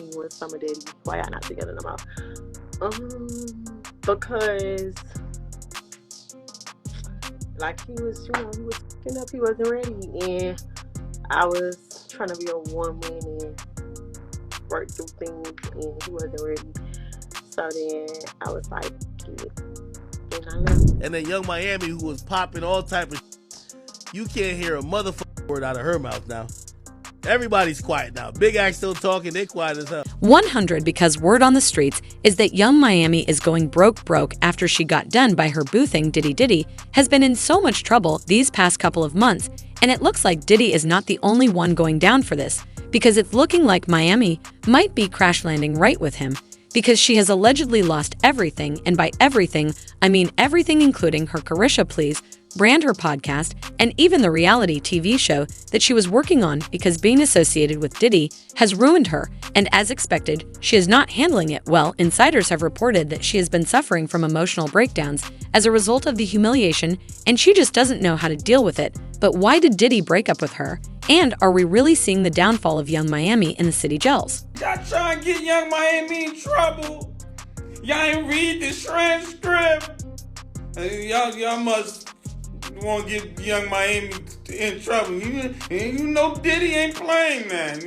with Summer Daddy. Why y'all not together no more? Because like he was fucking up. He wasn't ready, and I was trying to be a woman and work through things, and he wasn't ready. So then I was like, yeah, and I left. And then Young Miami, who was popping all type of you can't hear a motherfucking word out of her mouth now. Everybody's quiet now. Big Act still talking, they quiet as hell. 100 because word on the streets is that Young Miami is going broke after she got done by her boo thing Diddy has been in so much trouble these past couple of months, and it looks like Diddy is not the only one going down for this, because it's looking like Miami might be crash landing right with him, because she has allegedly lost everything, and by everything, I mean everything including her Carisha Please brand, her podcast, and even the reality TV show that she was working on, because being associated with Diddy has ruined her, and as expected, she is not handling it well. Insiders have reported that she has been suffering from emotional breakdowns as a result of the humiliation, and she just doesn't know how to deal with it. But why did Diddy break up with her? And are we really seeing the downfall of Young Miami in the city jails? Y'all trying to get Young Miami in trouble. Y'all ain't read the transcript. Y'all must want to get Young Miami in trouble. You know Diddy ain't playing that.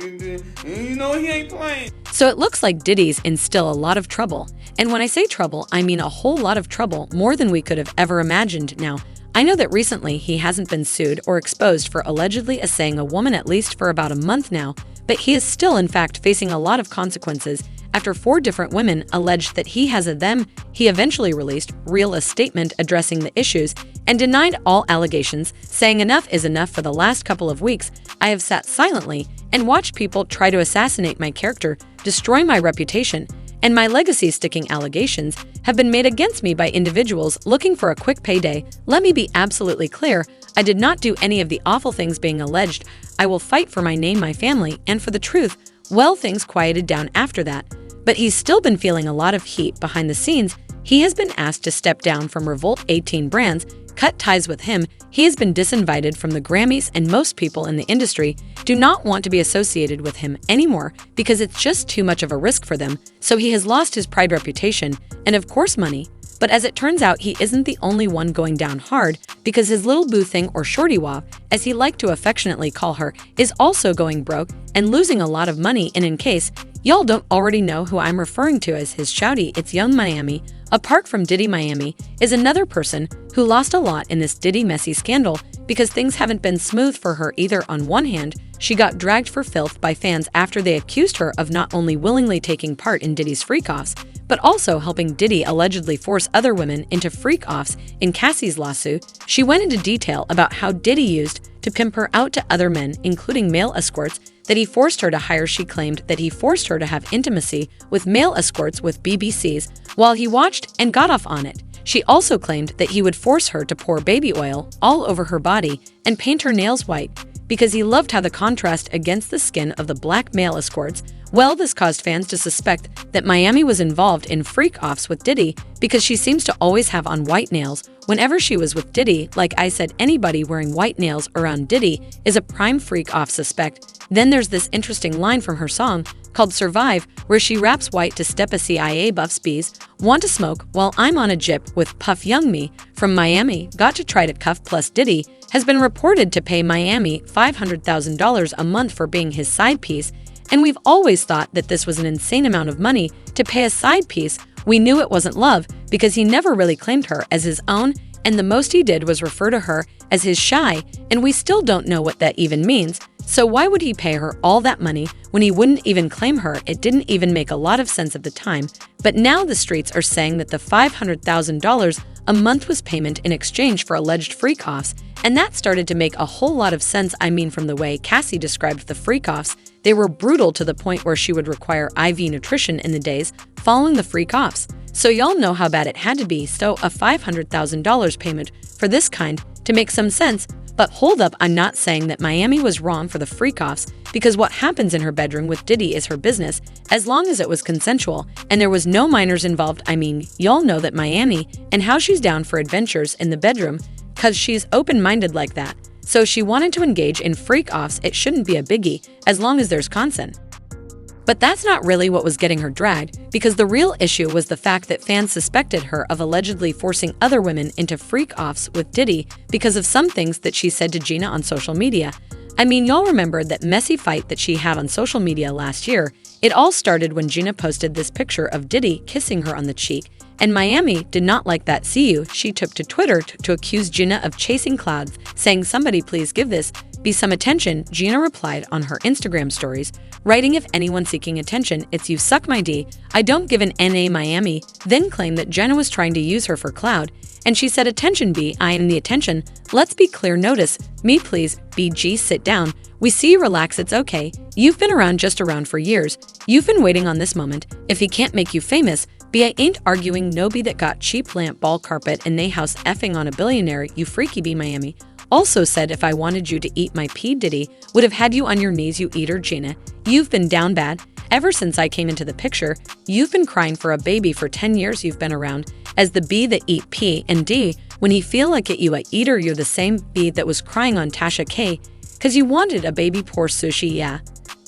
You know he ain't playing. So it looks like Diddy's in still a lot of trouble. And when I say trouble, I mean a whole lot of trouble, more than we could have ever imagined. Now, I know that recently he hasn't been sued or exposed for allegedly assailing a woman at least for about a month now, but he is still in fact facing a lot of consequences after 4 different women alleged that he has a them. He eventually released a statement addressing the issues and denied all allegations, saying enough is enough. For the last couple of weeks, I have sat silently and watched people try to assassinate my character, destroy my reputation, and my legacy. Sticking allegations have been made against me by individuals looking for a quick payday. Let me be absolutely clear, I did not do any of the awful things being alleged. I will fight for my name, my family, and for the truth. Well, things quieted down after that, but he's still been feeling a lot of heat behind the scenes. He has been asked to step down from Revolt 18 Brands, cut ties with him. He has been disinvited from the Grammys, and most people in the industry do not want to be associated with him anymore because it's just too much of a risk for them. So he has lost his pride, reputation, and of course money. But as it turns out, he isn't the only one going down hard, because his little boo thing, or Shorty Wah, as he liked to affectionately call her, is also going broke and losing a lot of money. And in case y'all don't already know who I'm referring to as his shouty, it's Young Miami. Apart from Diddy, Miami is another person who lost a lot in this Diddy messy scandal, because things haven't been smooth for her either. On one hand, she got dragged for filth by fans after they accused her of not only willingly taking part in Diddy's freak-offs, but also helping Diddy allegedly force other women into freak-offs. In Cassie's lawsuit, she went into detail about how Diddy used to pimp her out to other men, including male escorts, that he forced her to hire. She claimed that he forced her to have intimacy with male escorts with BBCs while he watched and got off on it. She also claimed that he would force her to pour baby oil all over her body and paint her nails white because he loved how the contrast against the skin of the black male escorts. Well, this caused fans to suspect that Miami was involved in freak-offs with Diddy, because she seems to always have on white nails whenever she was with Diddy. Like I said, anybody wearing white nails around Diddy is a prime freak-off suspect. Then there's this interesting line from her song called Survive, where she raps white to step a CIA buff's bees, want to smoke while I'm on a jip with Puff. Young Me from Miami got to try to cuff. Plus Diddy has been reported to pay Miami $500,000 a month for being his side piece, and we've always thought that this was an insane amount of money to pay a side piece. We knew it wasn't love because he never really claimed her as his own, and the most he did was refer to her as his shy, and we still don't know what that even means. So why would he pay her all that money when he wouldn't even claim her? It didn't even make a lot of sense at the time, but now the streets are saying that the $500,000 a month was payment in exchange for alleged freak-offs, and that started to make a whole lot of sense. I mean, from the way Cassie described the freak-offs, they were brutal to the point where she would require IV nutrition in the days following the freak-offs. So y'all know how bad it had to be. So a $500,000 payment for this kind to make some sense. But hold up, I'm not saying that Miami was wrong for the freak-offs, because what happens in her bedroom with Diddy is her business, as long as it was consensual and there was no minors involved. I mean, y'all know that Miami and how she's down for adventures in the bedroom, cause she's open-minded like that. So she wanted to engage in freak-offs. It shouldn't be a biggie as long as there's consent. But that's not really what was getting her dragged, because the real issue was the fact that fans suspected her of allegedly forcing other women into freak-offs with Diddy because of some things that she said to Gina on social media. I mean, y'all remember that messy fight that she had on social media last year. It all started when Gina posted this picture of Diddy kissing her on the cheek, and Miami did not like that. She took to Twitter to accuse Gina of chasing clouds, saying, "Somebody please give this be some attention." Gina replied on her Instagram stories, writing, "If anyone seeking attention, it's you, suck my D. I don't give an NA." Miami then claimed that Jenna was trying to use her for cloud, and she said, "Attention B, I am the attention. Let's be clear, notice me please. BG, sit down. We see you, relax, it's okay. You've been around just around for years. You've been waiting on this moment. If he can't make you famous, B, I ain't arguing. No B that got cheap lamp ball carpet in they house effing on a billionaire, you freaky B." Miami also said, "If I wanted you to eat my P, Diddy would have had you on your knees, you eater." Gina, "You've been down bad. Ever since I came into the picture, you've been crying for a baby for 10 years. You've been around as the B that eat P and D. When he feel like it, you a eater. You're the same B that was crying on Tasha K because you wanted a baby. Poor sushi, yeah."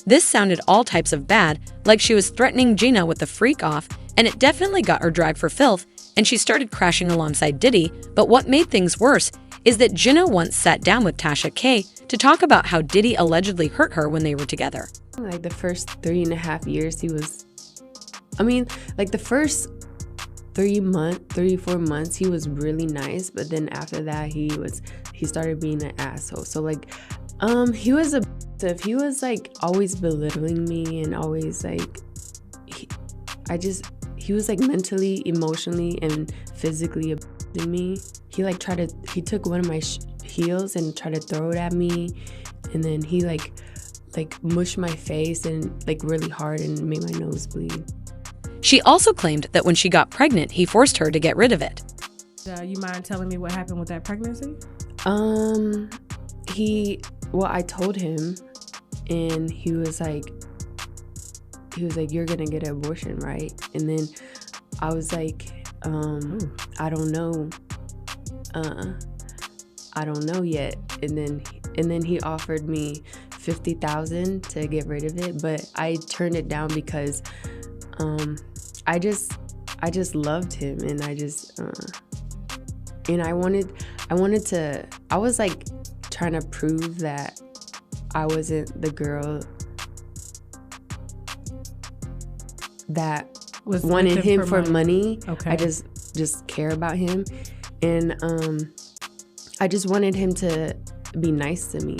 This sounded all types of bad, like she was threatening Gina with a freak off, and it definitely got her dragged for filth, and she started crashing alongside Diddy. But what made things worse is that Gina once sat down with Tasha K to talk about how Diddy allegedly hurt her when they were together. Like the first 3.5 years, the first 4 months, he was really nice. But then after that, he started being an asshole. So he was he was like always belittling me and always like, he was like mentally, emotionally, and physically abusing me. He took one of my heels and tried to throw it at me, and then he like mushed my face and like really hard and made my nose bleed. She also claimed that when she got pregnant, he forced her to get rid of it. You mind telling me what happened with that pregnancy? I told him, and he was like, "You're gonna get an abortion, right?" And then I was like, "I don't know. I don't know yet." And then he offered me $50,000 to get rid of it, but I turned it down because I just loved him, and I was like trying to prove that I wasn't the girl that Was wanted him for money. Okay. I just care about him, and I just wanted him to be nice to me.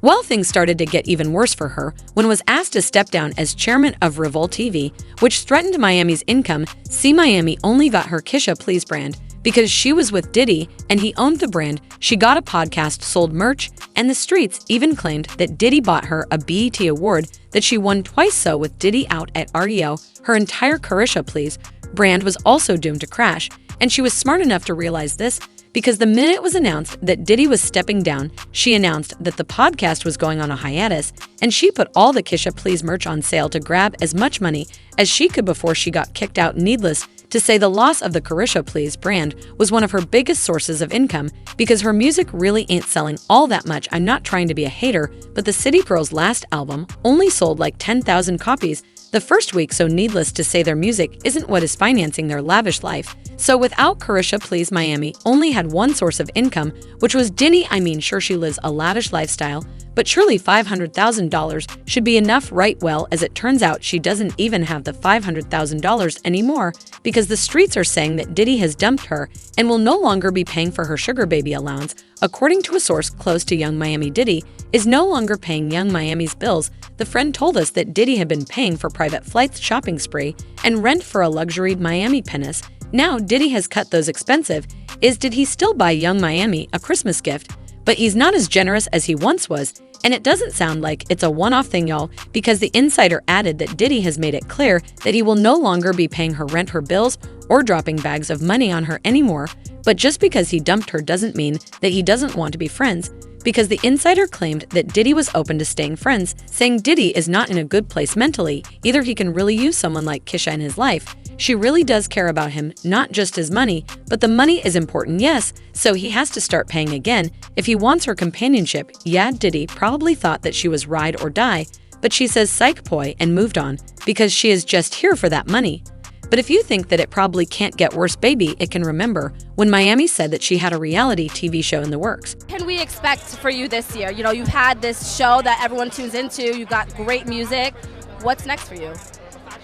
Well, things started to get even worse for her when was asked to step down as chairman of Revolt TV, which threatened Miami's income. Miami only got her Kisha Please brand because she was with Diddy and he owned the brand. She got a podcast, sold merch, and the streets even claimed that Diddy bought her a BET award that she won twice. So with Diddy out at REO, her entire Carisha Please brand was also doomed to crash, and she was smart enough to realize this because the minute it was announced that Diddy was stepping down, she announced that the podcast was going on a hiatus, and she put all the Kisha Please merch on sale to grab as much money as she could before she got kicked out. Needless to say, the loss of the Carisha Please brand was one of her biggest sources of income because her music really ain't selling all that much. I'm not trying to be a hater, but the City Girls' last album only sold like 10,000 copies the first week, so needless to say, their music isn't what is financing their lavish life. So without Carisha Please, Miami only had one source of income, which was Diddy. I mean, sure, she lives a lavish lifestyle, but surely $500,000 should be enough, right? Well, as it turns out, she doesn't even have the $500,000 anymore because the streets are saying that Diddy has dumped her and will no longer be paying for her sugar baby allowance. According to a source close to Young Miami, Diddy is no longer paying Young Miami's bills. The friend told us that Diddy had been paying for private flights, shopping spree, and rent for a luxuried Miami palace. Now Diddy has cut those expenses. Did he still buy Young Miami a Christmas gift? But he's not as generous as he once was, and it doesn't sound like it's a one-off thing, y'all, because the insider added that Diddy has made it clear that he will no longer be paying her rent, her bills, or dropping bags of money on her anymore. But just because he dumped her doesn't mean that he doesn't want to be friends, because the insider claimed that Diddy was open to staying friends, saying Diddy is not in a good place mentally. Either he can really use someone like Kisha in his life. She really does care about him, not just his money, but the money is important, yes, so he has to start paying again if he wants her companionship. Yeah, Diddy probably thought that she was ride or die, but she says psych poi and moved on because she is just here for that money. But if you think that it probably can't get worse, baby, it can. Remember when Miami said that she had a reality TV show in the works. Can we expect for you this year? You know, you've had this show that everyone tunes into, you've got great music. What's next for you?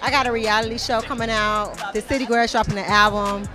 I got a reality show coming out, the City Girls dropping an album,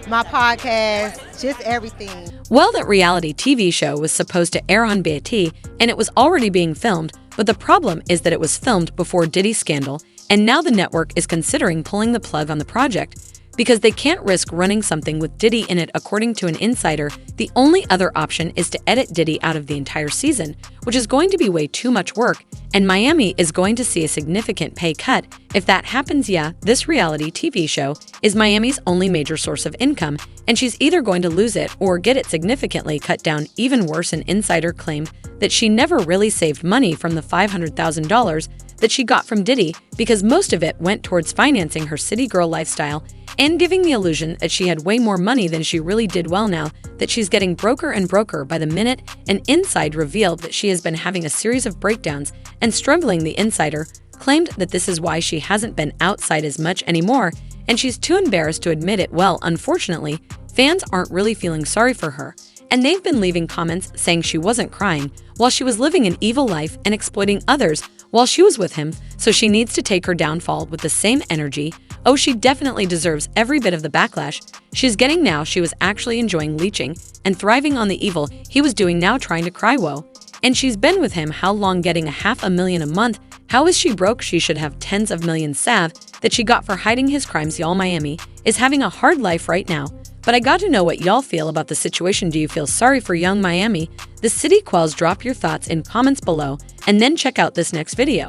my podcast, just everything. Well, that reality TV show was supposed to air on BET, and it was already being filmed, but the problem is that it was filmed before Diddy's scandal, and now the network is considering pulling the plug on the project because they can't risk running something with Diddy in it. According to an insider, the only other option is to edit Diddy out of the entire season, which is going to be way too much work, and Miami is going to see a significant pay cut. If that happens, yeah, this reality TV show is Miami's only major source of income, and she's either going to lose it or get it significantly cut down. Even worse, an insider claimed that she never really saved money from the $500,000 that she got from Diddy because most of it went towards financing her city girl lifestyle and giving the illusion that she had way more money than she really did. Well, now that she's getting broker and broker by the minute, an inside revealed that she has been having a series of breakdowns and struggling. The insider claimed that this is why she hasn't been outside as much anymore, and she's too embarrassed to admit it. Well, unfortunately, fans aren't really feeling sorry for her, and they've been leaving comments saying she wasn't crying while she was living an evil life and exploiting others while she was with him, so she needs to take her downfall with the same energy. Oh, she definitely deserves every bit of the backlash she's getting now. She was actually enjoying leeching and thriving on the evil he was doing, now trying to cry woe. And she's been with him how long, getting $500,000 a month? How is she broke? She should have tens of millions salve that she got for hiding his crimes. Y'all, Miami is having a hard life right now. But I got to know what y'all feel about the situation. Do you feel sorry for young Miami? The City Quells, drop your thoughts in comments below and then check out this next video.